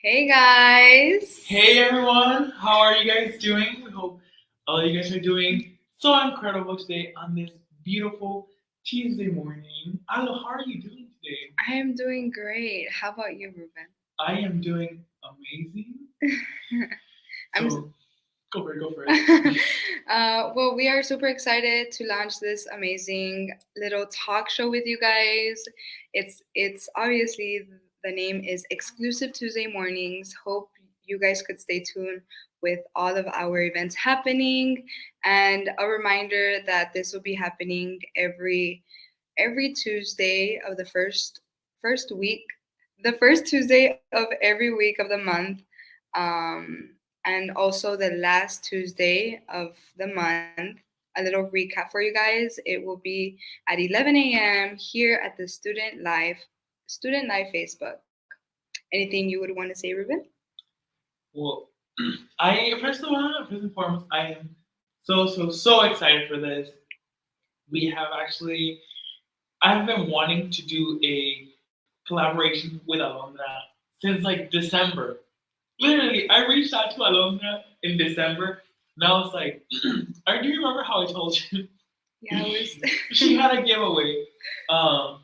Hey guys! Hey everyone, how are you guys doing? We hope all you guys are doing so incredible today on this beautiful Tuesday morning. Alo, how are you doing today? I am doing great. How about you, Ruben? I am doing amazing. I'm. So go for it. Well, we are super excited to launch this amazing little talk show with you guys. It's obviously the name is Exclusive Tuesday Mornings. Hope you guys could stay tuned with all of our events happening, and a reminder that this will be happening every Tuesday of the first week, the first Tuesday of every week of the month, and also the last Tuesday of the month. A little recap for you guys: it will be at 11 a.m. here at the Student Life Facebook. Anything you would want to say, Ruben? Well, first and foremost, I am so excited for this. We have actually I've been wanting to do a collaboration with Alondra since like December. Literally, I reached out to Alondra in December, and I was like, "I do you remember how I told you?" Yeah, it was. She had a giveaway. Um,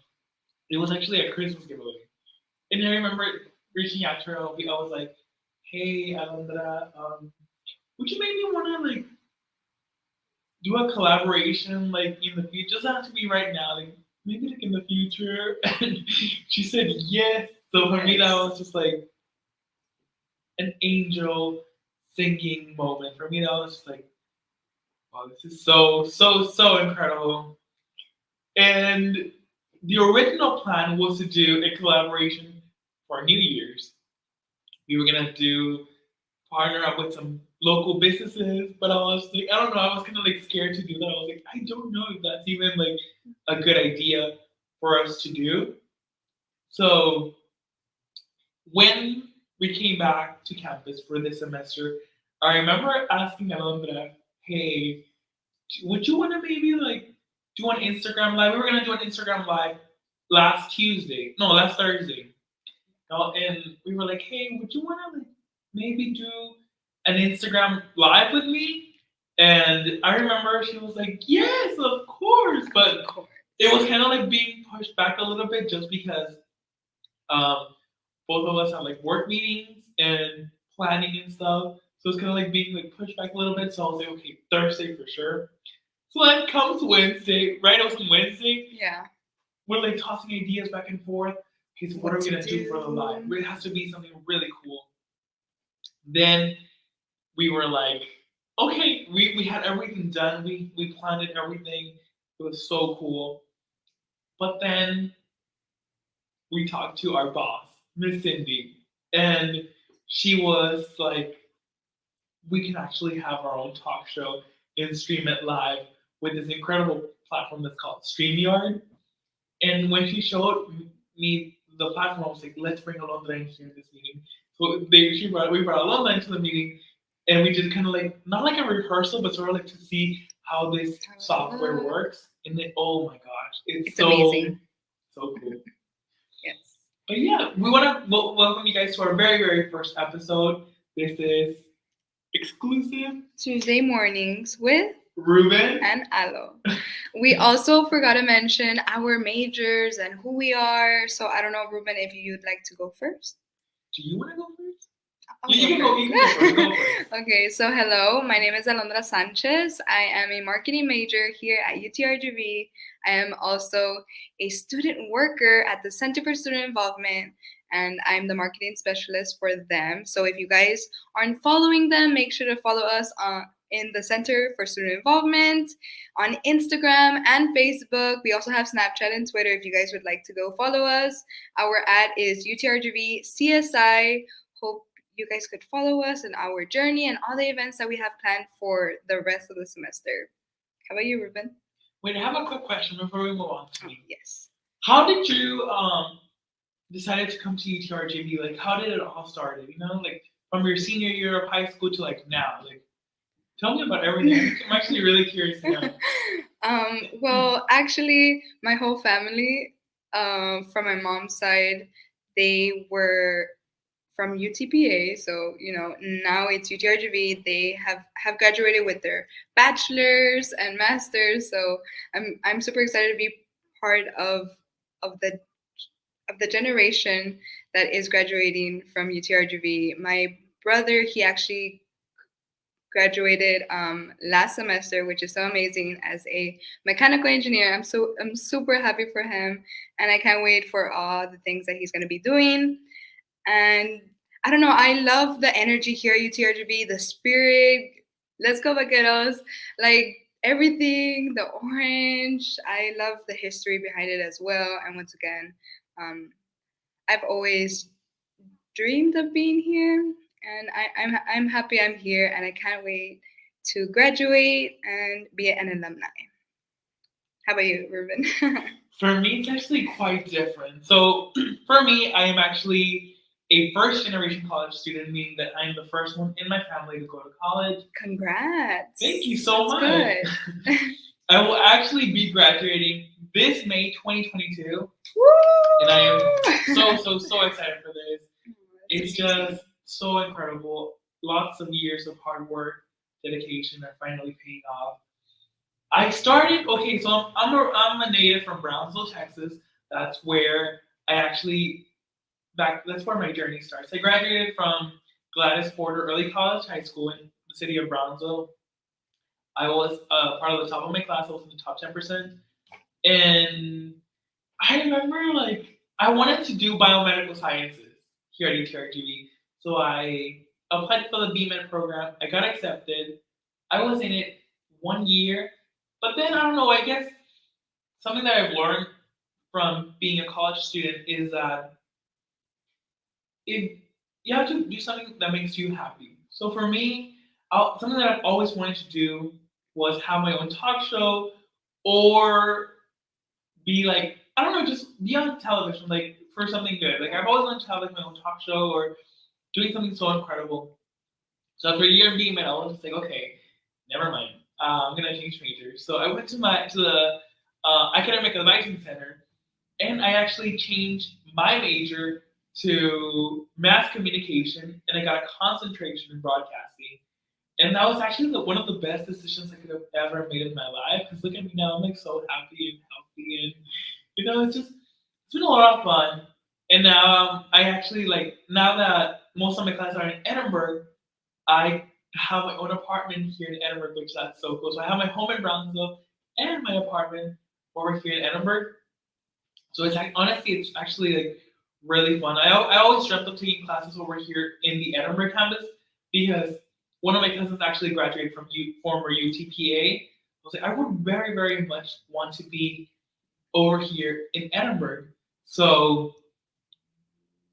it was actually a Christmas giveaway, and I remember reaching out to her. I was like, "Hey, Alondra, would you maybe want to like do a collaboration like in the future? It doesn't have to be right now. Like maybe like in the future." And she said yes. So for me, that Yes. was just like an angel singing moment. For me, that was just like, wow, this is so incredible. And the original plan was to do a collaboration for New Year's. We were gonna do partner up with some local businesses, but I was like, I don't know, I was kind of like scared to do that. I was like, I don't know if that's even like a good idea for us to do. So when we came back to campus for this semester, I remember asking Alondra, hey, would you want to maybe like do an Instagram live? We were gonna do an Instagram live last Thursday. And we were like, hey, would you want to like maybe do an Instagram live with me? And I remember she was like, yes, of course. But Of course. it was kind of like being pushed back a little bit just because um, both of us had like work meetings and planning and stuff. So it's kind of like being like pushed back a little bit. So I was like, okay, Thursday for sure. So then comes Wednesday, right? It was on Wednesday. Yeah. We're like tossing ideas back and forth. Okay, so what are What we to gonna do for the live? do? It has to be something really cool. Then we were like, okay, we had everything done. We planned it, everything. It was so cool. But then we talked to our boss, Miss Cindy, and she was like, we can actually have our own talk show and stream it live with this incredible platform that's called StreamYard. And when she showed me the platform, I was like, let's bring Alondra in here in this meeting. So we brought Alondra into the meeting, and we did kind of like not like a rehearsal, but sort of like to see how this software works. And then, oh my gosh, it's amazing. so cool. Yes. But yeah, we want to welcome you guys to our very first episode. This is exclusive Tuesday mornings with Ruben and Alo. We also forgot to mention our majors and who we are. So I don't know, Ruben, if you'd like to go first. Do you want to go first? You can go. You can go first. Go first. Okay, so hello, my name is Alondra Sanchez. I am a marketing major here at UTRGV. I am also a student worker at the Center for Student Involvement, and I'm the marketing specialist for them. So if you guys aren't following them, make sure to follow us in the Center for Student Involvement on Instagram and Facebook. We also have Snapchat and Twitter if you guys would like to go follow us. Our ad is UTRGV CSI. Hope you guys could follow us in our journey and all the events that we have planned for the rest of the semester. How about you, Ruben? Wait, I have a quick question before we move on to me. Yes. How did you decided to come to UTRJB? Like, how did it all start? You know, like from your senior year of high school to like now. Like, tell me about everything. I'm actually really curious to know. Well, actually, my whole family, from my mom's side, they were from UTPA. So now it's UTRGV. They have graduated with their bachelors and masters. So I'm super excited to be part of the generation that is graduating from UTRGV. My brother, he actually graduated last semester, which is so amazing, as a mechanical engineer. I'm super happy for him, and I can't wait for all the things that he's going to be doing. And I don't know, I love the energy here at UTRGV, the spirit. Let's go vaqueros! Like everything, the orange. I love the history behind it as well. And once again, um, I've always dreamed of being here, and I'm happy I'm here, and I can't wait to graduate and be an alumni. How about you, Ruben? For me, it's actually quite different. So, for me, I am actually a first generation college student, meaning that I am the first one in my family to go to college. Congrats. Thank you so much. Good. I will actually be graduating this May 2022. Woo! And I am so excited for this. It's just so incredible. Lots of years of hard work, dedication are finally paying off. I started, okay, so I'm a native from Brownsville, Texas. That's where I actually, that's where my journey starts. I graduated from Gladys Porter Early College High School in the city of Brownsville. I was part of the top of my class. I was in the top 10%. And I remember, like, I wanted to do biomedical sciences here at UTRGV. So I applied for the BMed program. I got accepted. I was in it 1 year. But then, I don't know, I guess something that I've learned from being a college student is that if you have to do something that makes you happy. So for me, something that I've always wanted to do was have my own talk show or be like, I don't know, just be on television, like for something good. Like I've always wanted to have like my own talk show or doing something so incredible. So after a year of being med, I was just like, okay, never mind. I'm gonna change majors. So I went to the academic advising center, and I actually changed my major to mass communication, and I got a concentration in broadcasting. And that was actually one of the best decisions I could have ever made in my life. Because look at me now, I'm like so happy and healthy, and it's been a lot of fun. And now I actually like now that most of my classes are in Edinburgh, I have my own apartment here in Edinburgh, which that's so cool. So I have my home in Brownsville and my apartment over here in Edinburgh. So it's like honestly, it's actually like really fun. I always dreamt of taking classes over here in the Edinburgh campus because one of my cousins actually graduated from former UTPA. I was like, I would very, very much want to be over here in Edinburgh. So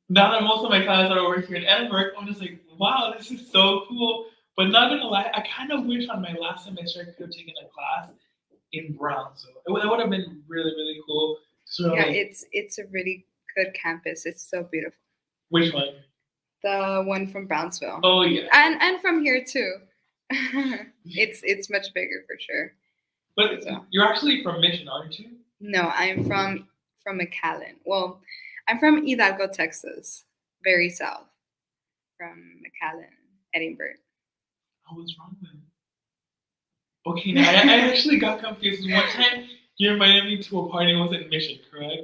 now that most of my classes are over here in Edinburgh, I'm just like, wow, this is so cool. But not gonna lie, I kind of wish on my last semester I could have taken a class in Brownsville. That would have been really, really cool. So yeah, like, it's a really good campus. It's so beautiful. Which one? The one from Brownsville. Oh yeah. And from here too. It's much bigger for sure. But so. You're actually from Mission, aren't you? No, I'm from McAllen. Well, I'm from Hidalgo, Texas, very south. From McAllen, Edinburgh. I was wrong then. Okay, now I actually got confused. One time you invited me to a party, it was at Mission, correct?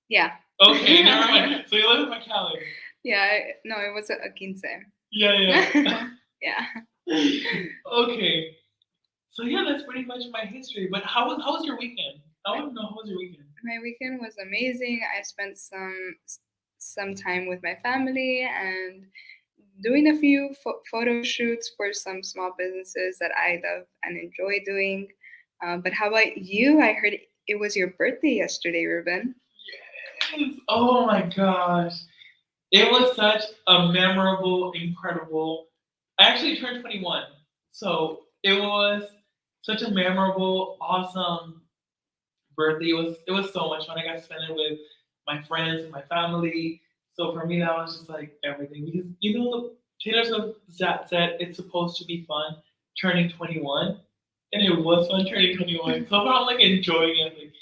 Yeah. Okay, never mind. So you live in McAllen. Yeah, no, it was a quince. Yeah. Yeah. Okay. So yeah, that's pretty much my history. But how was your weekend? I want to know, how was your weekend? My weekend was amazing. I spent some time with my family and doing a few photo shoots for some small businesses that I love and enjoy doing. But how about you? I heard it was your birthday yesterday, Ruben. Yes. Oh my gosh. It was such a memorable, incredible. I actually turned 21. So it was such a memorable, awesome birthday. It was so much fun. I got to spend it with my friends and my family. So for me, that was just like everything. Because the Taylor Swift said it's supposed to be fun turning 21, and it was fun turning 21. So I'm like enjoying it. Like,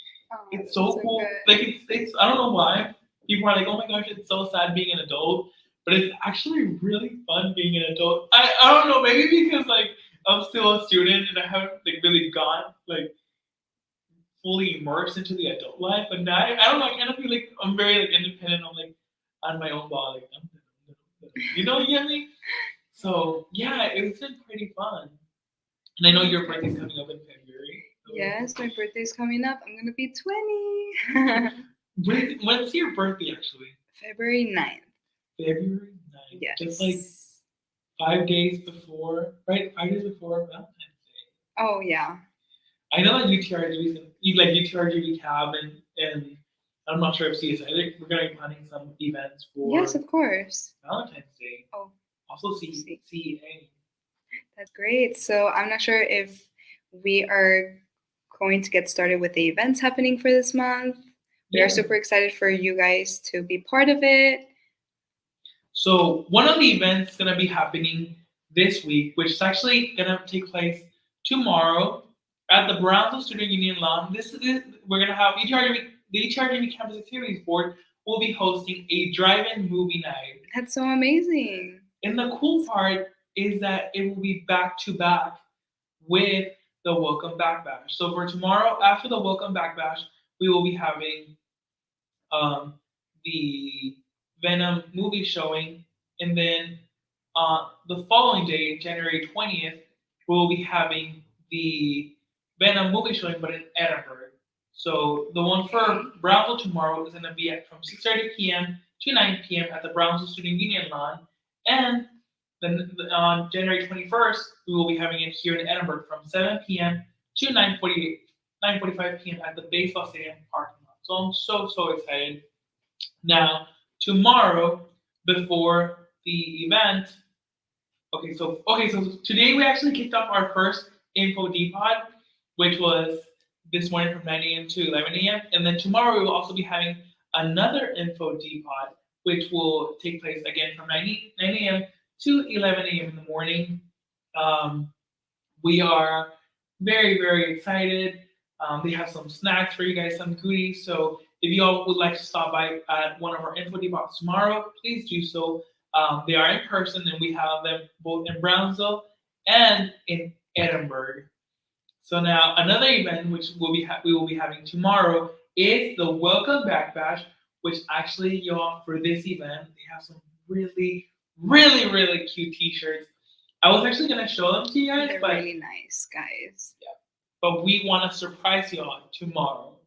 it's so cool. Good. Like it's I don't know why people are like, oh my gosh, it's so sad being an adult. but it's actually really fun being an adult. I don't know, maybe because like I'm still a student and I haven't like really gone like fully immersed into the adult life. But now I don't know, I kind of feel like I'm very like independent. I'm like on my own ball, like you know, you get me? So yeah, it's been pretty fun. And I know your birthday's coming up in February. So Yes, my birthday's coming up. I'm gonna be 20. when's your birthday actually? February 9th. February 9th. Yes. Just like 5 days before, right? 5 days before Valentine's Day. Oh yeah. I know that UTRGV cab and I'm not sure if CSI. I think we're gonna be planning some events for Yes, of course. Valentine's Day. Oh, Also CEA. that's great. So I'm not sure if we are going to get started with the events happening for this month. We are super excited for you guys to be part of it. So one of the events going to be happening this week, which is actually going to take place tomorrow at the Brownsville Student Union lawn. We're going to have the ETRGV Campus Activities Board will be hosting a drive-in movie night. That's so amazing. And the cool part is that it will be back to back with the Welcome Back Bash. So for tomorrow, after the Welcome Back Bash, we will be having the Venom movie showing, and then the following day, January 20th, we'll be having the Venom movie showing, but in Edinburgh. So the one for Brownsville tomorrow is going to be from 6:30 p.m. to 9 p.m. at the Brownsville Student Union lawn, and then on January 21st, we will be having it here in Edinburgh from 7 p.m. to 9:45 p.m. at the baseball stadium parking lot. So I'm so excited. Now, tomorrow, before the event, so today we actually kicked off our first Info Depot, which was this morning from 9 a.m. to 11 a.m. And then tomorrow we will also be having another Info Depot, which will take place again from 9 a.m. to 11 a.m. in the morning. We are very excited. They have some snacks for you guys, some goodies. So if you all would like to stop by at one of our info depots tomorrow, please do so. They are in person, and we have them both in Brownsville and in Edinburgh. So now another event which we will be having tomorrow is the Welcome Back Bash, which actually, y'all, for this event, they have some really cute T-shirts. I was actually gonna show them to you guys, They're really nice, guys. Yeah, but we want to surprise y'all tomorrow.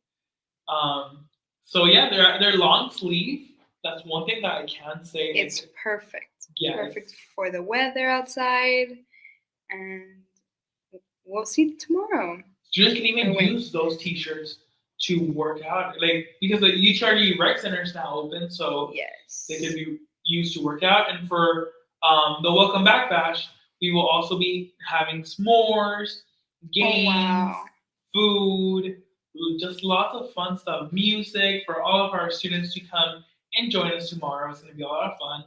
So yeah, they're long sleeve. That's one thing that I can say. It's perfect. Yes. Perfect for the weather outside, and we'll see tomorrow. Students can even use those T-shirts to work out, like because the UTRG Rec Center is now open, so yes, they can be used to work out. And for the Welcome Back Bash, we will also be having s'mores, games, food, just lots of fun stuff, music for all of our students to come and join us tomorrow. It's going to be a lot of fun.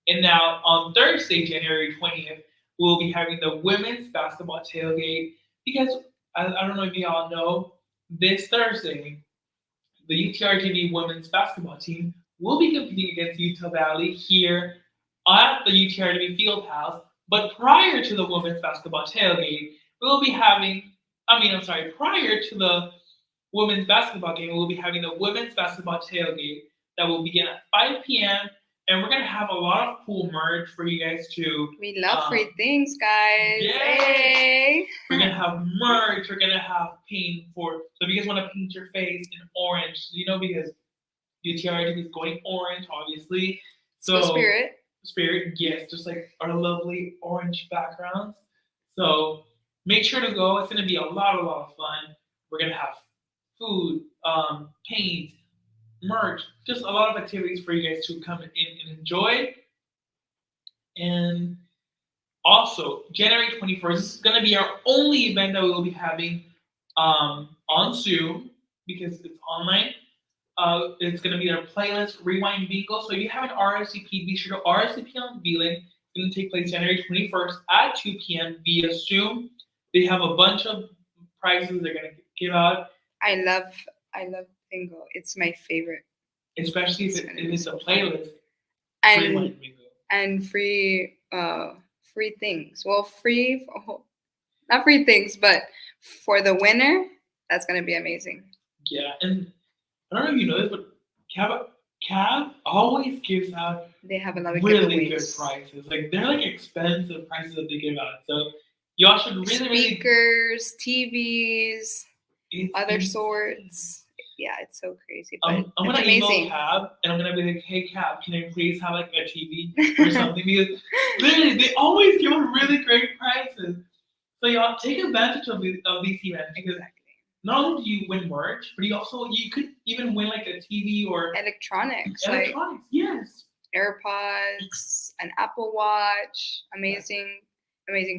And now on Thursday, January 20th, we'll be having the women's basketball tailgate because I don't know if you all know, this Thursday, the UTRGV women's basketball team will be competing against Utah Valley here at the UTRGV field house. But prior to the women's basketball tailgate, we'll be having, prior to the women's basketball game, we'll be having the women's basketball tailgate that will begin at 5 p.m. And we're going to have a lot of cool merch for you guys to. We love free things, guys. Yay! We're going to have merch. We're going to have paint so if you guys want to paint your face in orange, because UTRGV is going orange, obviously. So Spirit, yes, just like our lovely orange backgrounds. So make sure to go. It's going to be a lot of fun. We're going to have food, paint, merch, just a lot of activities for you guys to come in and enjoy. And also, January 21st, this is going to be our only event that we will be having on Zoom because it's online. It's going to be our playlist Rewind Bingo. So if you haven't RSVP'd, be sure to RSVP on VLink. It's going to take place January 21st at 2 p.m. via Zoom. They have a bunch of prizes they're going to give out. I love bingo. It's my favorite. Especially if it's a playlist. And and free things. Well, free, not free things, but for the winner, that's gonna be amazing. Yeah, and I don't know if you know this, but Cab always gives out They have a lot of really good giveaways. prices. Like they're like expensive prices that they give out. So y'all should really Speakers, TVs, it's other insane. sorts. Yeah, it's so crazy, but I'm it's gonna email amazing. Cab and I'm gonna be like, hey Cab, can I please have like a TV or something? Because literally they always give really great prices. So y'all take advantage of these events because Exactly. not only do you win merch, but you could even win like a TV or Electronics, like electronics. Yes. AirPods, an Apple Watch. Amazing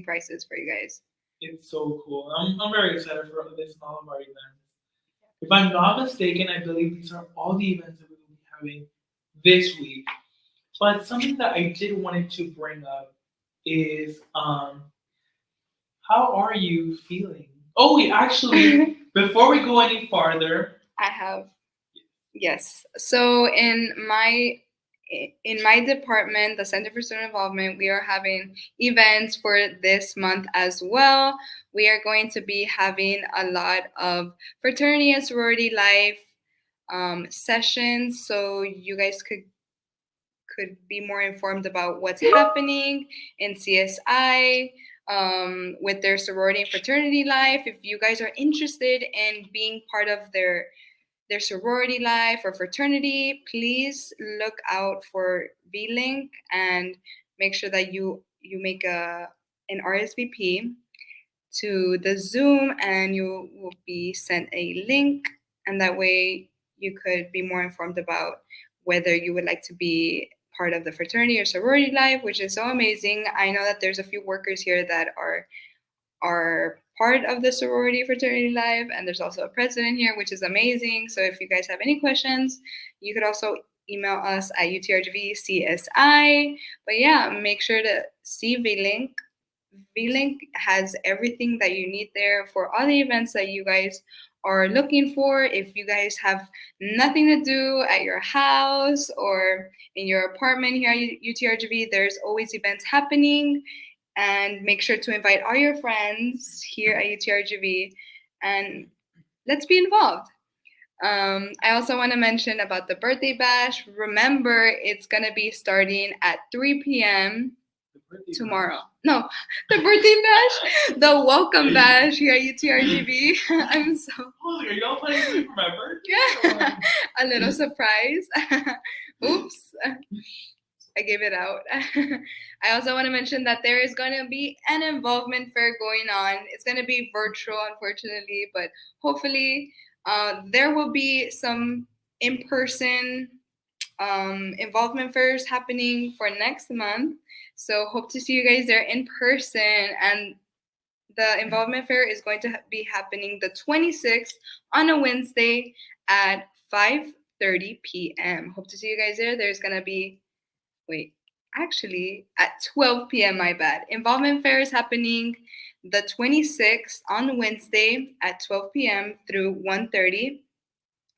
prices for you guys. It's so cool. I'm very excited for this and all of our events. If I'm not mistaken, I believe these are all the events that we will be having this week. But something that I did wanted to bring up is how are you feeling? Oh wait, actually, before we go any farther, I have, yes. So in my department, the Center for Student Involvement, we are having events for this month as well. We are going to be having a lot of fraternity and sorority life sessions, so you guys could be more informed about what's happening in CSI with their sorority and fraternity life. If you guys are interested in being part of their sorority life or fraternity, please look out for VLink and make sure that you make an RSVP to the Zoom, and you will be sent a link, and that way you could be more informed about whether you would like to be part of the fraternity or sorority life, which is so amazing. I know that there's a few workers here that are part of the sorority fraternity life, and there's also a president here, which is amazing. So if you guys have any questions, you could also email us at utrgvcsi. But yeah, make sure to see VLink. VLink has everything that you need there for all the events that you guys are looking for. If you guys have nothing to do at your house or in your apartment here at UTRGV, there's always events happening. And make sure to invite all your friends here at UTRGV and let's be involved. I also want to mention about the birthday bash. Remember, it's going to be starting at 3 p.m. tomorrow. No, the birthday bash, the welcome bash here at UTRGV. I'm so. oh, are y'all planning something for my birthday? Yeah, a little surprise. Oops. I gave it out. I also want to mention that there is going to be an involvement fair going on. It's going to be virtual, unfortunately, but hopefully there will be some in-person involvement fairs happening for next month. So hope to see you guys there in person. And the involvement fair is going to be happening the 26th on a Wednesday at 5:30 p.m. Hope to see you guys there. There's going to be wait, actually at 12 p.m. My bad. Involvement fair is happening the 26th on Wednesday at 12 p.m. through 1:30.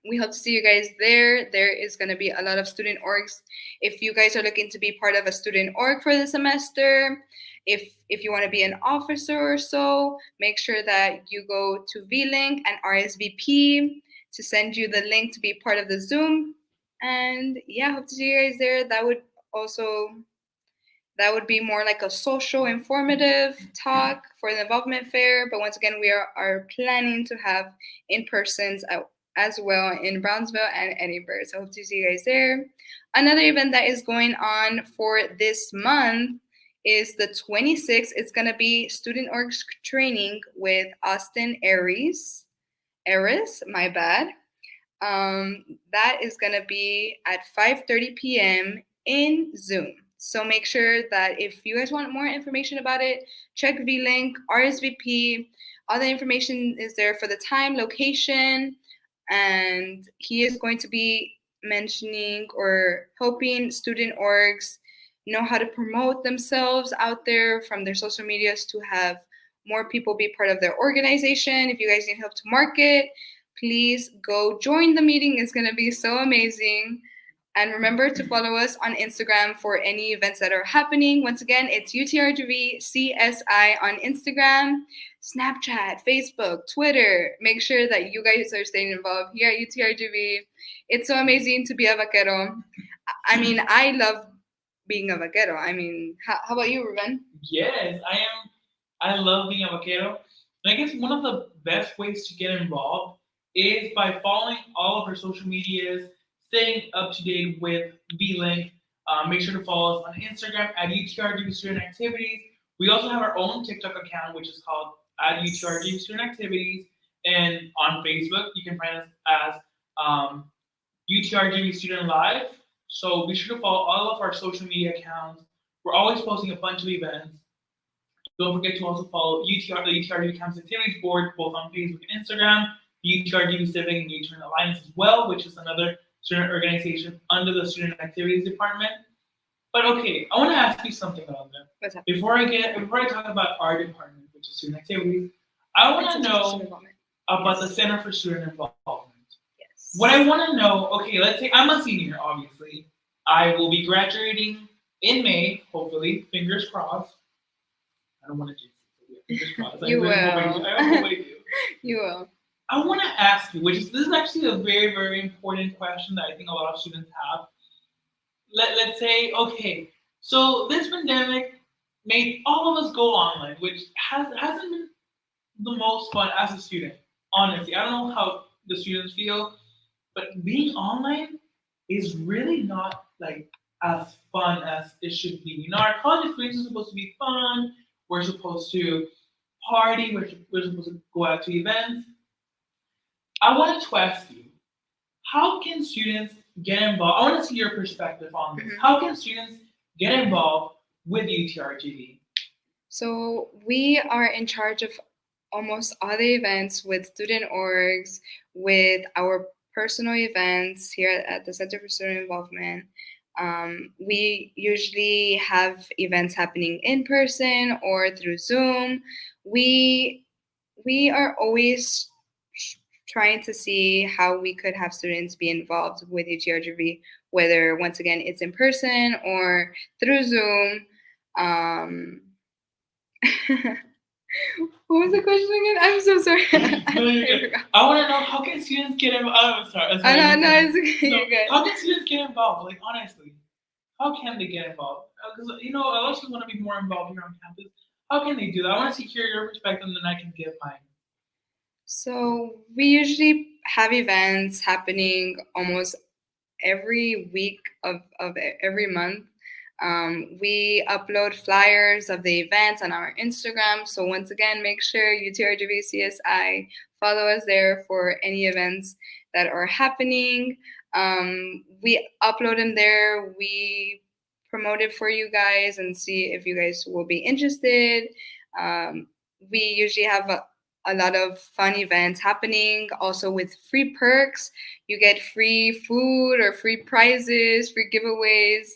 We hope to see you guys there. There is going to be a lot of student orgs. If you guys are looking to be part of a student org for the semester, if you want to be an officer or so, make sure that you go to VLink and RSVP to send you the link to be part of the Zoom. And yeah, hope to see you guys there. Also that would be more like a social informative talk for the involvement fair. But once again, we are planning to have in-persons as well in Brownsville and Edinburgh. So I hope to see you guys there. Another event that is going on for this month is the 26th. It's going to be student org training with Austin Aries, my bad. That is going to be at 5:30 p.m. in Zoom. So make sure that if you guys want more information about it, check VLink, RSVP. All the information is there for the time, location, and he is going to be mentioning or helping student orgs know how to promote themselves out there from their social medias to have more people be part of their organization. If you guys need help to market, please go join the meeting. It's going to be so amazing. And remember to follow us on Instagram for any events that are happening. Once again, it's UTRGV CSI on Instagram, Snapchat, Facebook, Twitter. Make sure that you guys are staying involved here at UTRGV. It's so amazing to be a vaquero. I mean, I love being a vaquero. I mean, how about you, Ruben? Yes, I am. I love being a vaquero. And I guess one of the best ways to get involved is by following all of our social medias, staying up to date with V-Link. Make sure to follow us on Instagram at UTRG Student Activities. We also have our own TikTok account, which is called at UTRG Student Activities. And on Facebook, you can find us as UTRG Student Live. So be sure to follow all of our social media accounts. We're always posting a bunch of events. Don't forget to also follow the UTRG Campus Activities Board, both on Facebook and Instagram, the UTRG Civic and U-Turn Alliance as well, which is another student organization under the Student Activities Department. But okay, I want to ask you something, Alondra. What's up? Before I talk about our department, which is Student Activities, I want to know about the Center for Student Involvement. Yes. What I want to know, okay, let's say I'm a senior, obviously. I will be graduating in May, hopefully, fingers crossed. I don't want to jinx it. Fingers crossed. You will. I do. You will. I want to ask you, this is actually a very, very important question that I think a lot of students have. Let's say, okay, so this pandemic made all of us go online, which hasn't been the most fun as a student. Honestly, I don't know how the students feel, but being online is really not like as fun as it should be. You know, our college experience is supposed to be fun. We're supposed to party. We're supposed to go out to events. I wanted to ask you, how can students get involved? I want to see your perspective on this. Mm-hmm. How can students get involved with UTRGV? So we are in charge of almost all the events with student orgs, with our personal events here at the Center for Student Involvement. We usually have events happening in person or through Zoom. We are always trying to see how we could have students be involved with UTRGV, whether once again it's in person or through Zoom. What was the question again? I'm so sorry. I want to know, how can students get involved? I'm sorry. No, it's okay. You're good. How can students get involved? Like, honestly, how can they get involved? Because, a lot of students want to be more involved here on campus. How can they do that? I want to hear your perspective, and then I can give mine. So we usually have events happening almost every week of every month. We upload flyers of the events on our Instagram. So once again, make sure UTRGV CSI follow us there for any events that are happening. We upload them there. We promote it for you guys and see if you guys will be interested. We usually have a lot of fun events happening, also with free perks. You get free food or free prizes, free giveaways.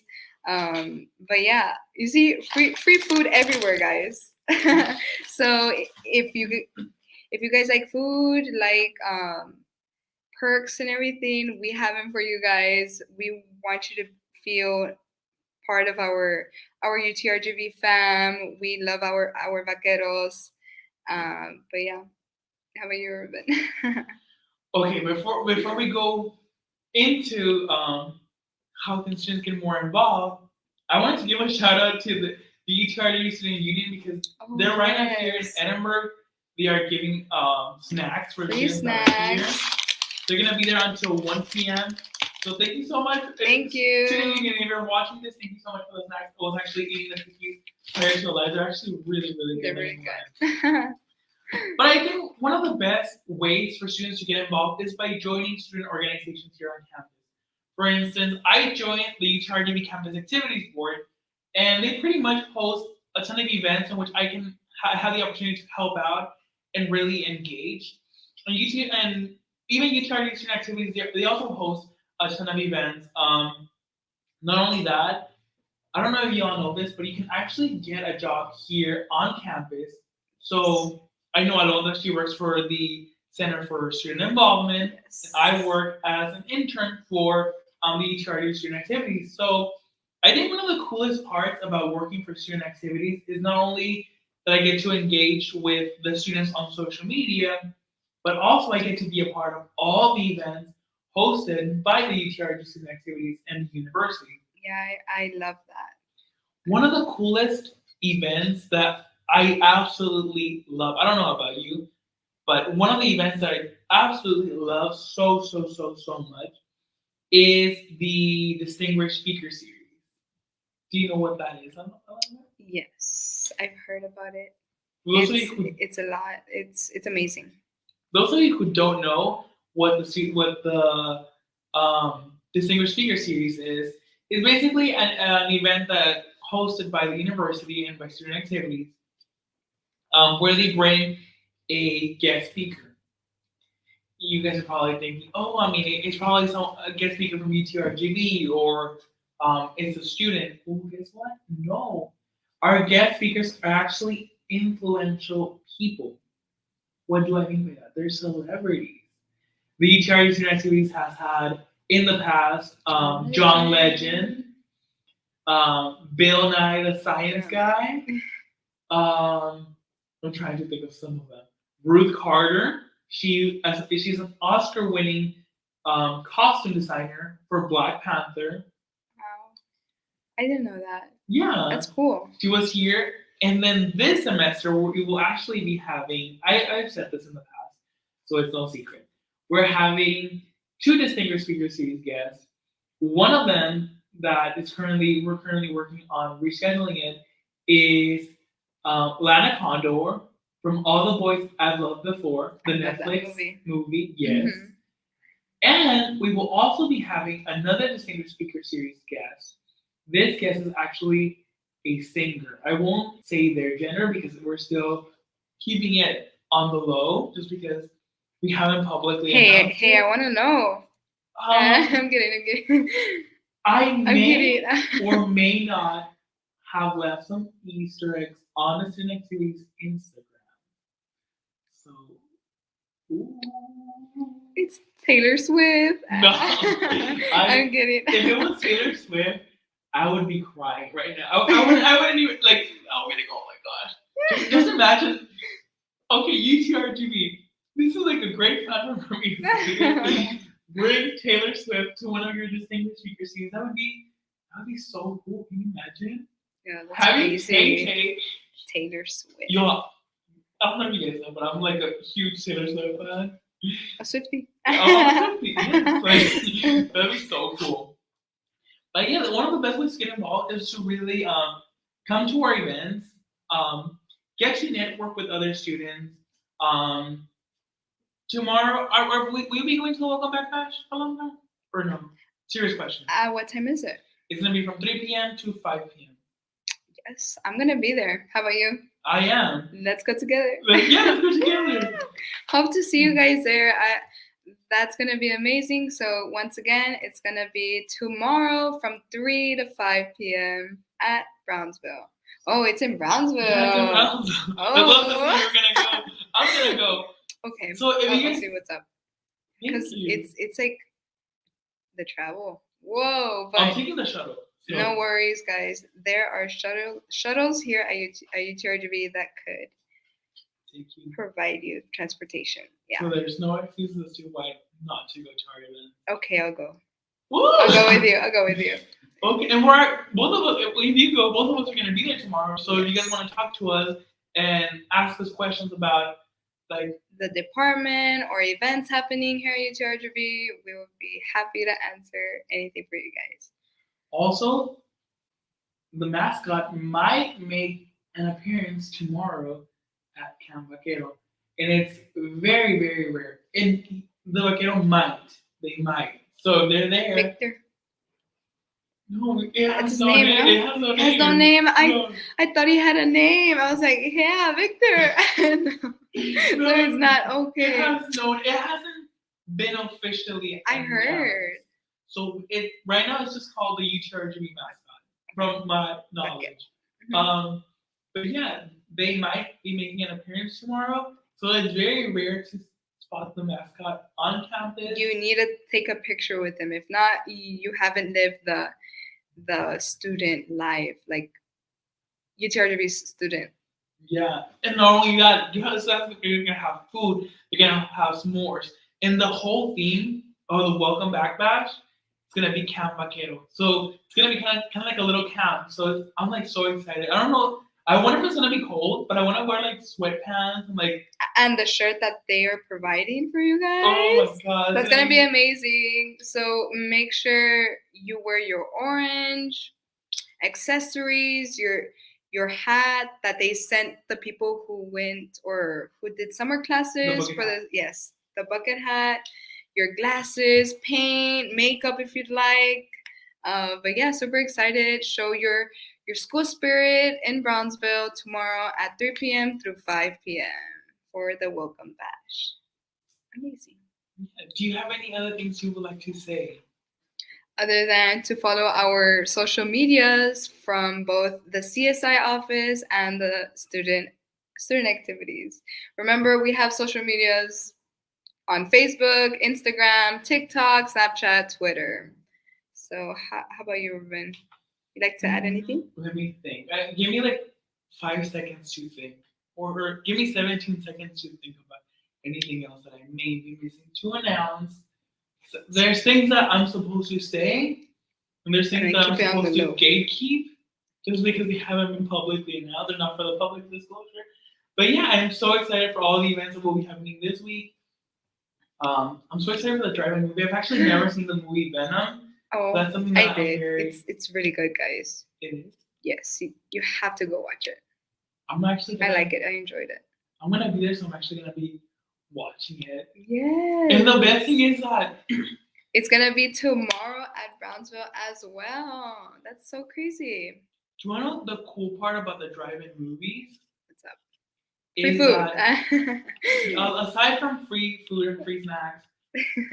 But yeah, you see free food everywhere, guys. So if you guys like food, like perks and everything, we have them for you guys. We want you to feel part of our UTRGV fam. We love our vaqueros. But yeah, how about you, Ruben? Okay, before we go into how can students get more involved, I wanted to give a shout out to the UTRGV Student Union, because they're right up here in Edinburgh. They are giving snacks for free students that are here. snacks. They're gonna be there until 1 p.m. So thank you so much. Thank you. Student Union, if you're watching this, thank you so much for the snacks. I was actually eating the cookies prior to live. They're actually really, really good. They're very good. But I think one of the best ways for students to get involved is by joining student organizations here on campus. For instance, I joined the UTRGV Campus Activities Board, and they pretty much host a ton of events in which I can have the opportunity to help out and really engage. And even UTRGV Student Activities, they also host a ton of events. Not only that, I don't know if you all know this, but you can actually get a job here on campus. So I know Alondra, she works for the Center for Student Involvement. Yes. I work as an intern for the UTRGV student activities. So I think one of the coolest parts about working for student activities is not only that I get to engage with the students on social media, but also I get to be a part of all the events hosted by the UTRG student activities and the university. Yeah, I love that. One of the coolest events that I absolutely love, I don't know about you, but one of the events that I absolutely love so much is the Distinguished Speaker Series. Do you know what that is? Yes, I've heard about it. Those of you who, It's a lot. It's amazing. those of you who don't know what the Distinguished Speaker Series is basically an event that hosted by the university and by student activities, where they bring a guest speaker. You guys are probably thinking, oh, I mean, it's probably a guest speaker from UTRGV or it's a student. Well, guess what? No, our guest speakers are actually influential people. What do I mean by that? They're celebrities. The UTRGV student activities has had in the past John Legend, Bill Nye the Science Guy. I'm trying to think of some of them. Ruth Carter. She's an Oscar-winning costume designer for Black Panther. Wow, I didn't know that. Yeah, that's cool. She was here, and then this semester we will actually be having. I've said this in the past, so it's no secret. We're having 2 Distinguished Speaker Series guests. One of them that we're currently working on rescheduling it is Lana Condor from All the Boys I've Loved Before, the Netflix movie. Yes. Mm-hmm. And we will also be having another Distinguished Speaker Series guest. This guest is actually a singer. I won't say their gender because we're still keeping it on the low, just because we haven't publicly announced it. I want to know. I'm kidding. I may or may not have left some Easter eggs on the student activities Instagram. So, ooh. It's Taylor Swift. No, I'm kidding. If it was Taylor Swift, I would be crying right now. I wouldn't even like. I would be like, oh my gosh. Just imagine. Okay, UTRGV. This is like a great platform for me to bring Taylor Swift to one of your Distinguished Speaker Series. That would be so cool. Can you imagine? Yeah, that's crazy. Taylor Swift. Yo, I don't know if you guys know, but I'm like a huge Taylor Swift fan. A Swiftie. Oh, a Swiftie. Yes. Like, that'd be so cool. But yeah, one of the best ways to get involved is to really come to our events, get to network with other students. Tomorrow, will we be going to the Welcome Back Bash alumni? Or no? Serious question. What time is it? It's going to be from 3 p.m. to 5 p.m. Yes, I'm going to be there. How about you? I am. Let's go together. Yeah, let's go together. Hope to see you guys there. That's going to be amazing. So once again, it's going to be tomorrow from 3 to 5 p.m. at Brownsville. Oh, it's in Brownsville. Yeah, it's in Brownsville. Oh. I love this where you're going to go. I'm going to go. Okay. So if you see what's up. Because it's like the travel. Whoa. But I'm taking the shuttle. So. No worries, guys. There are shuttles here at UTRGV that could provide you transportation. Yeah. So there's no excuses as to why not to go to our event. Okay, I'll go. Woo! I'll go with you. Okay, and both of us. If you go, both of us are going to be there tomorrow. So if you guys want to talk to us and ask us questions about like the department or events happening here at UTRGV, we will be happy to answer anything for you guys. Also, the mascot might make an appearance tomorrow at Camp Vaquero. And it's very, very rare. And the Vaquero they might. So they're there. Victor. No, it has no name. It has no name. It has no name. I thought he had a name. I was like, yeah, Victor. No, so it's not okay. It hasn't been officially announced. I heard. So right now it's just called the UTRGV mascot, from my knowledge. Okay. But yeah, they might be making an appearance tomorrow. So it's very rare to spot the mascot on campus. You need to take a picture with him. If not, you haven't lived the student life, like UTRGV student. Yeah, and not only that, you're gonna have food, you're gonna have s'mores, and the whole theme of the Welcome Back Bash is gonna be Camp Vaquero. So it's gonna be kind of like a little camp. So I'm like so excited. I don't know. I wonder if it's gonna be cold, but I want to wear like sweatpants and like. And the shirt that they are providing for you guys. Oh my god, that's gonna be amazing. So make sure you wear your orange accessories, your hat that they sent the people who went or who did summer classes for the bucket hat, your glasses, paint, makeup if you'd like. But yeah, super excited. Show your school spirit in Brownsville tomorrow at 3 p.m. through 5 p.m. for the welcome bash. Amazing. Do you have any other things you would like to say? Other than to follow our social medias from both the CSI office and the student activities. Remember, we have social medias on Facebook, Instagram, TikTok, Snapchat, Twitter. So how about you, Ruben? You'd like to add anything? Let me think. Give me like 5 seconds to think. Or give me 17 seconds to think about anything else that I may be missing to announce. There's things that I'm supposed to say, and there's things that I'm supposed to gatekeep, just because they haven't been publicly announced. They're not for the public disclosure. But yeah, I'm so excited for all the events that will be happening this week. I'm so excited for the drive-in movie. I've actually never seen the movie Venom. Oh, that's something that I did. It's really good, guys. It is? Yes, you have to go watch it. I'm actually. I like it. I enjoyed it. I'm gonna be there, so I'm actually gonna be watching it. Yes. And the best thing is that it's gonna be tomorrow at Brownsville as well. That's so crazy. Do you want to know the cool part about the drive-in movies? What's up? Free food. Aside from free food and free snacks,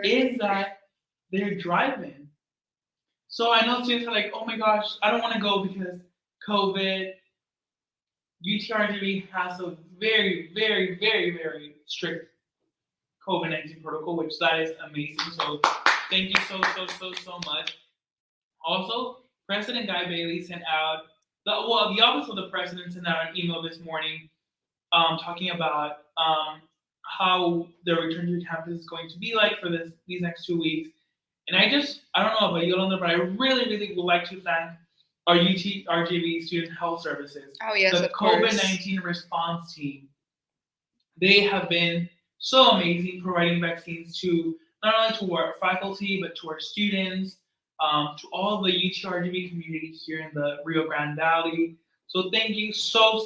is that they're drive-in. So I know students are like, oh my gosh, I don't want to go because COVID. UTRGV has a very, very, very, very strict COVID-19 protocol, which that is amazing. So thank you so much. Also, President Guy Bailey sent out the office of the president sent out an email this morning, talking about how the return to campus is going to be like for these next 2 weeks. And I don't know about Yolanda, but I really, really would like to thank our UTRGV Student Health Services. Oh yes, the COVID-19 response team. They have been so amazing, providing vaccines to not only to our faculty but to our students, to all the UTRGV community here in the Rio Grande Valley. So thank you so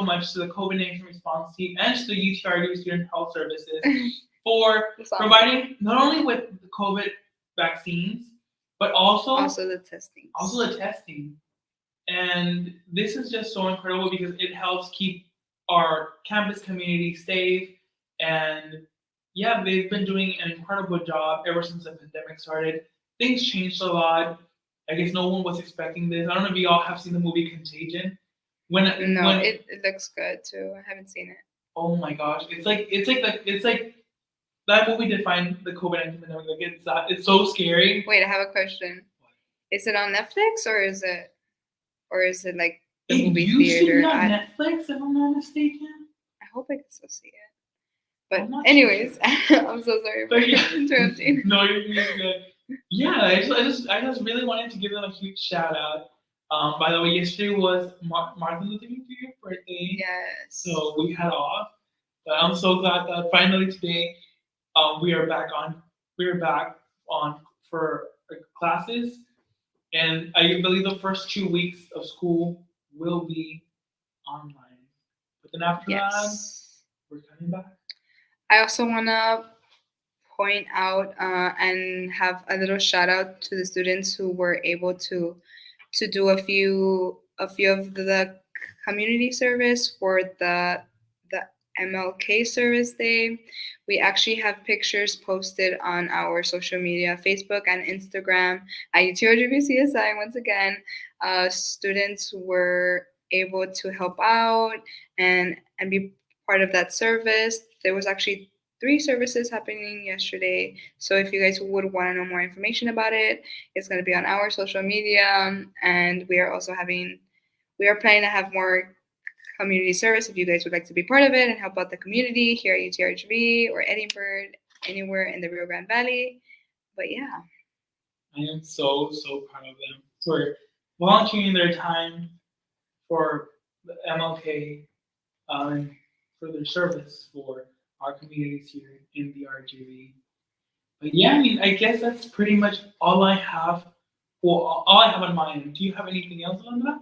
much to the COVID-19 response team and to the UTRGV Student Health Services for providing not only with the COVID vaccines, but also the testing. And this is just so incredible because it helps keep our campus community safe. And yeah, they've been doing an incredible job ever since the pandemic started. Things changed a lot. I guess no one was expecting this. I don't know if you all have seen the movie Contagion. It looks good too. I haven't seen it. Oh my gosh, it's like that movie defined the COVID-19 pandemic. Like it's so scary. Wait, I have a question. Is it on Netflix or is it like the movie theater? It used to be on Netflix, if I'm not mistaken. I hope I can still see it. But anyways, sure. I'm so sorry for interrupting. No, you're good. Yeah, I just really wanted to give them a huge shout out. By the way, yesterday was Martin Luther King's birthday. Yes. So we had off. But I'm so glad that finally today we are back on for classes. And I believe the first 2 weeks of school will be online. But then after that, we're coming back. I also want to point out and have a little shout out to the students who were able to do a few of the community service for the MLK Service Day. We actually have pictures posted on our social media, Facebook and Instagram at UTRGV once again. Students were able to help out and be part of that service. There was actually 3 services happening yesterday. So if you guys would want to know more information about it, it's going to be on our social media. And we are planning to have more community service if you guys would like to be part of it and help out the community here at UTRGV or Edinburgh, anywhere in the Rio Grande Valley. But yeah. I am so proud of them for volunteering their time for the MLK and for their service for our communities here in the RGV. But yeah, I mean, I guess that's pretty much all I have. Well, all I have on my end. Do you have anything else on that?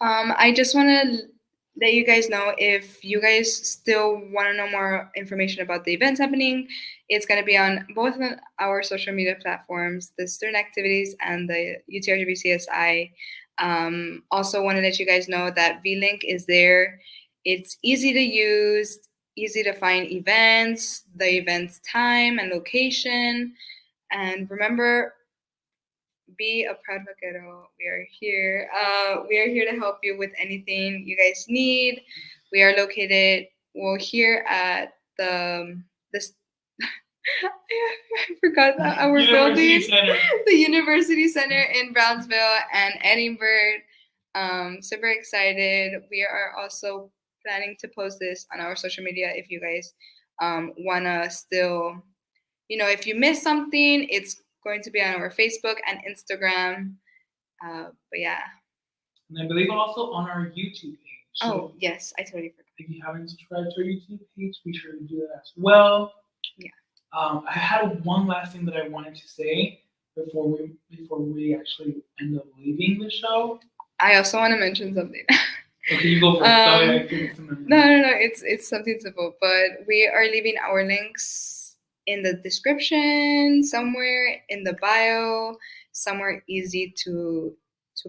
I just want to let you guys know, if you guys still want to know more information about the events happening, it's going to be on both of our social media platforms, the student activities and the UTRGV CSI. Also want to let you guys know that VLink is there. It's easy to use, easy to find events, the event's time and location. And remember, be a proud vaquero. We are here. We are here to help you with anything you guys need. We are located here at this. I forgot our building, the University Center in Brownsville and Edinburgh. Super excited. We are also planning to post this on our social media if you guys wanna still, if you miss something, it's going to be on our Facebook and Instagram. But yeah. And I believe also on our YouTube page. So yes, I totally forgot. If you haven't subscribed to our YouTube page, be sure to do that as well. Yeah. I had one last thing that I wanted to say before we actually end up leaving the show. I also want to mention something. Okay, you go first. No. It's something simple, but we are leaving our links in the description, somewhere in the bio, somewhere easy to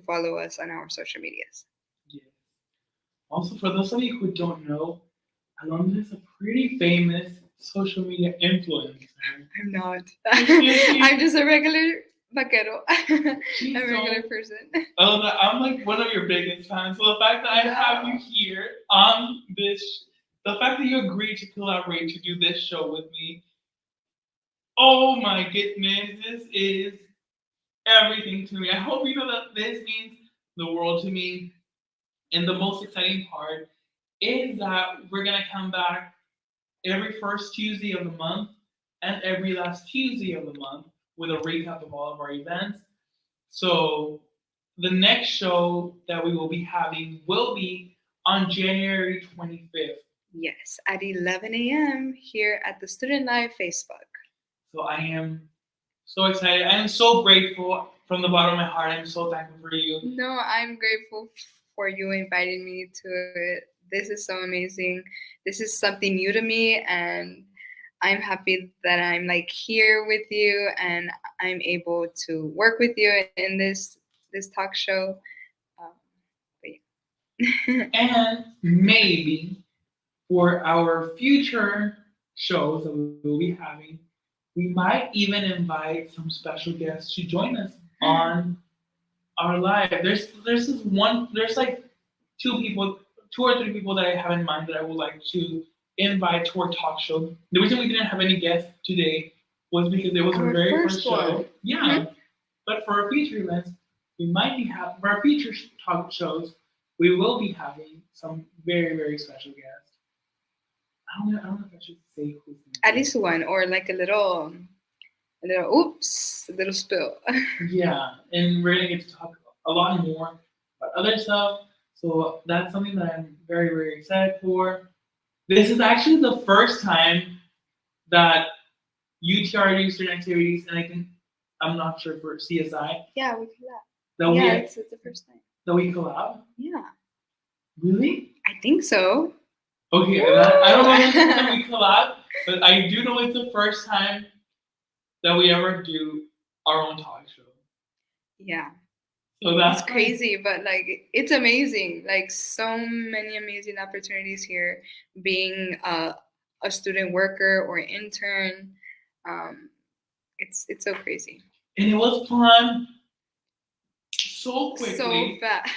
follow us on our social medias. Yes. Also, for those of you who don't know, Alondra is a pretty famous social media influencer. I'm not. I'm just a regular vaquero. A regular person. Alondra, I'm like one of your biggest fans. So the fact that I have you here on this, the fact that you agreed to collaborate to do this show with me, oh my goodness, this is everything to me. I hope you know that this means the world to me. And the most exciting part is that we're going to come back every first Tuesday of the month and every last Tuesday of the month with a recap of all of our events. So the next show that we will be having will be on January 25th. Yes, at 11 a.m. here at the Student Live Facebook. So I am so excited. I am so grateful from the bottom of my heart. I'm so thankful for you. No, I'm grateful for you inviting me to it. This is so amazing. This is something new to me, and I'm happy that I'm here with you and I'm able to work with you in this talk show. And maybe for our future shows that we will be having, we might even invite some special guests to join us on our live. There's like two or three people that I have in mind that I would like to invite to our talk show. The reason we didn't have any guests today was because it was our very first show. Yeah. Mm-hmm. But for our future events, for our future talk shows, we will be having some very, very special guests. I don't know if I should say who's at least one, or like a little spill. Yeah, and we're gonna get to talk a lot more about other stuff. So that's something that I'm very, very excited for. This is actually the first time that UTRD student activities, and I'm not sure for CSI. Yeah, we collab. It's the first time. That we collab? Yeah. Really? I think so. Okay, I don't know if it's we collab, but I do know it's the first time that we ever do our own talk show. Yeah. So that's crazy, but it's amazing. So many amazing opportunities here, being a student worker or intern. It's so crazy. And it was planned so quickly. So fast.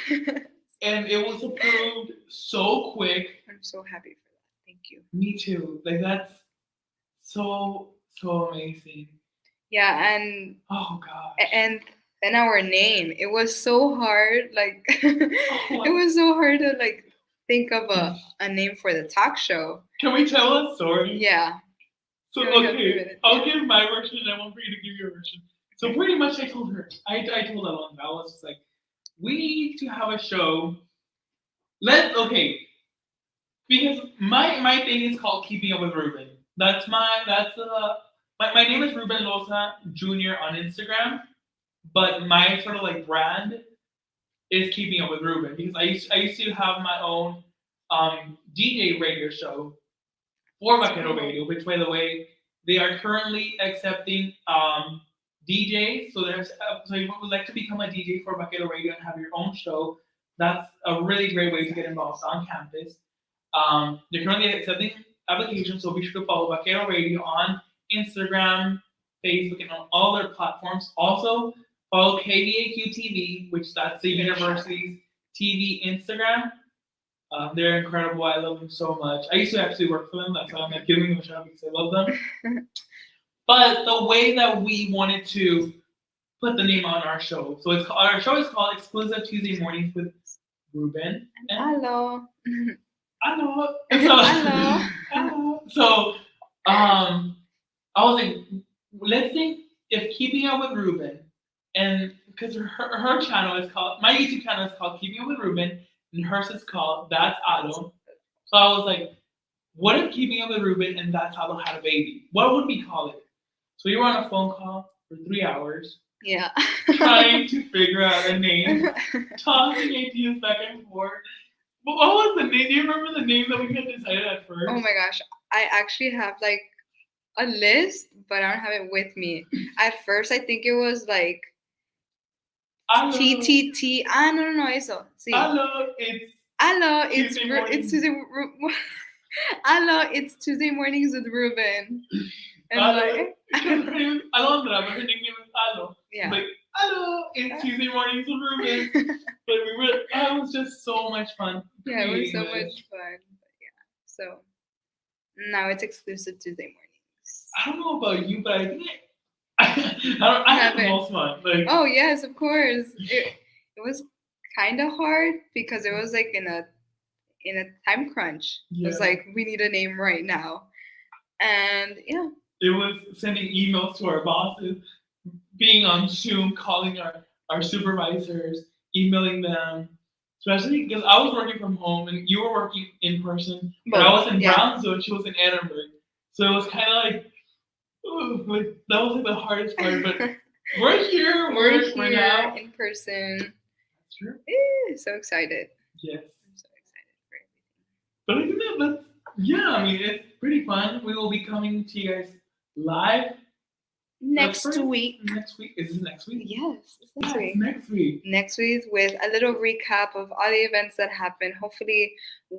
And it was approved so quick. I'm so happy for that. Thank you. Me too. That's so amazing. Yeah, and Oh gosh. and then our name. It was so hard. Like Oh, it was so hard to like think of a name for the talk show. can we tell a story? Yeah. So You only have 3 okay, minutes. I'll Yeah. give my version and I want for you to give your version. So pretty much I told her, I told Alondra, I was just like, we need to have a show. Let's okay, because my thing is called Keeping Up with Ruben. My name is Ruben Loza Jr. on Instagram, but my sort of like brand is Keeping Up with Ruben because I used to have my own DJ radio show for Vaquero Radio, which by the way they are currently accepting DJs. So so if you would like to become a DJ for Vaquero Radio and have your own show, that's a really great way to get involved on campus. They're currently accepting applications, so be sure to follow Vaquero Radio on Instagram, Facebook, and on all their platforms. Also, follow KVAQ TV, which that's the university's TV Instagram. They're incredible. I love them so much. I used to actually work for them. That's why I'm like giving them a shout because I love them. But the way that we wanted to put the name on our show, so our show is called Exclusive Tuesday Mornings with Ruben and Hello. Hello. Hello. Hello. So, I was like, let's think if Keeping Up with Ruben, and because her channel is called, my YouTube channel is called Keeping Up with Ruben, and hers is called That's Ado. So I was like, what if Keeping Up with Ruben and That's Ado had a baby? What would we call it? So we were on a phone call for 3 hours. Yeah. Trying to figure out a name, tossing ideas back and forth. What was the name? Do you remember the name that we had decided at first? Oh my gosh. I actually have like a list, but I don't have it with me. At first, I think it was like TTT. Ah, no, eso. Sí. Hello, it's Tuesday. Hello, it's Tuesday mornings with Ruben. And like, Alondra, but her nickname is Alo. yeah. Like, hello, it's Tuesday mornings with Ruben. But it was just so much fun. Yeah, it was so much fun. But yeah. So now it's exclusive Tuesday mornings. I don't know about you, but I think I had the most fun. Like, oh yes, of course. It was kind of hard because it was like in a time crunch. Yeah. It was like we need a name right now, and yeah. It was sending emails to our bosses, being on Zoom, calling our supervisors, emailing them. Especially because I was working from home and you were working in person, but I was in Brownsville and she was in Edinburgh. So it was kind of like that was like the hardest part. But we're here. We're here now in person. That's true. So excited. Yes. I'm so excited for everything. But I think I mean, it's pretty fun. We will be coming to you guys live next week. Next week? Is it next week? Yes, it's next week. Next week. Next week with a little recap of all the events that happened. Hopefully,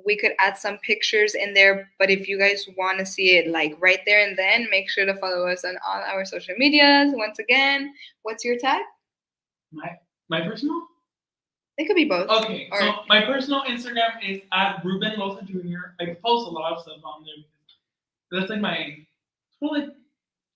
we could add some pictures in there. But if you guys want to see it like right there and then, make sure to follow us on all our social medias. Once again, what's your tag? My personal? It could be both. Okay, so my personal Instagram is at Ruben Loza Jr. I post a lot of stuff on there. That's like my, sort of like,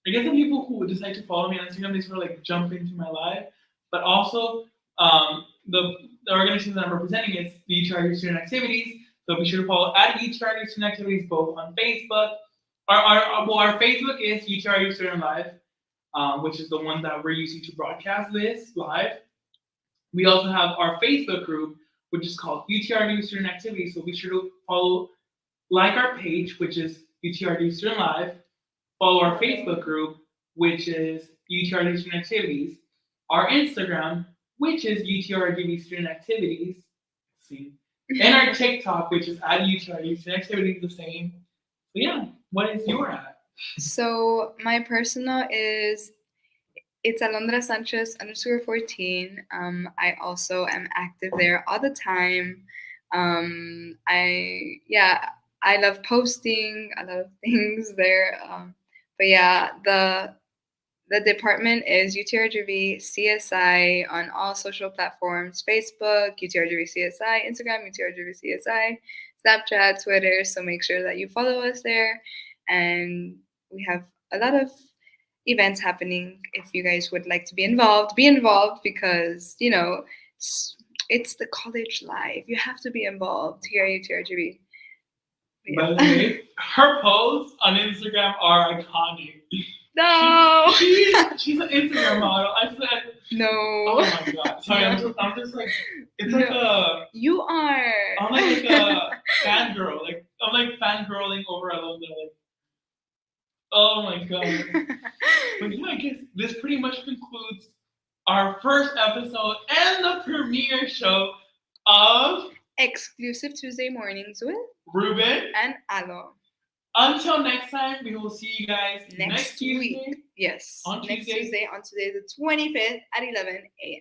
I guess the people who decide to follow me on Instagram, they sort of like jump into my life. But also, the organization that I'm representing is the UTRU Student Activities. So be sure to follow at UTRU Student Activities both on Facebook. Our Facebook is UTRU Student Live, which is the one that we're using to broadcast this live. We also have our Facebook group, which is called UTRU Student Activities. So be sure to like our page, which is UTRU Student Live. Follow our Facebook group, which is UTRU Student Activities. Our Instagram, which is UTRU Student Activities. See. And our TikTok, which is at UTRU Student Activities, the same. So yeah, what is your at? So my personal is it's Alondra Sanchez _14. I also am active there all the time. I love posting. I love things there. But yeah, the department is UTRGV CSI on all social platforms: Facebook, UTRGV CSI, Instagram, UTRGV CSI, Snapchat, Twitter. So make sure that you follow us there. And We have a lot of events happening. If you guys would like to be involved because it's the college life. You have to be involved. TRU, By the way, her posts on Instagram are iconic. No. She's an Instagram model. I said, no. oh my god. Sorry, No. I'm just like, it's like a. You are. I'm like a fangirl. Like I'm like fangirling over Alondra. Like, oh my god. But yeah, I guess this pretty much concludes our first episode and the premiere show of Exclusive Tuesday mornings with Ruben and Alo. Until next time, we will see you guys next Tuesday. Week. Yes. On next Tuesday. Tuesday, on today, the 25th at 11 a.m.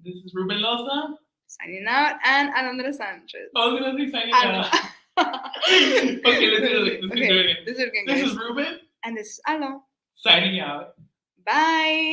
This is Ruben Loza. Signing out, and Alondra Sanchez. I was going to say signing out. Okay, let's do it. Let's do it again. This is Ruben. And this is Alo. Signing out. Bye.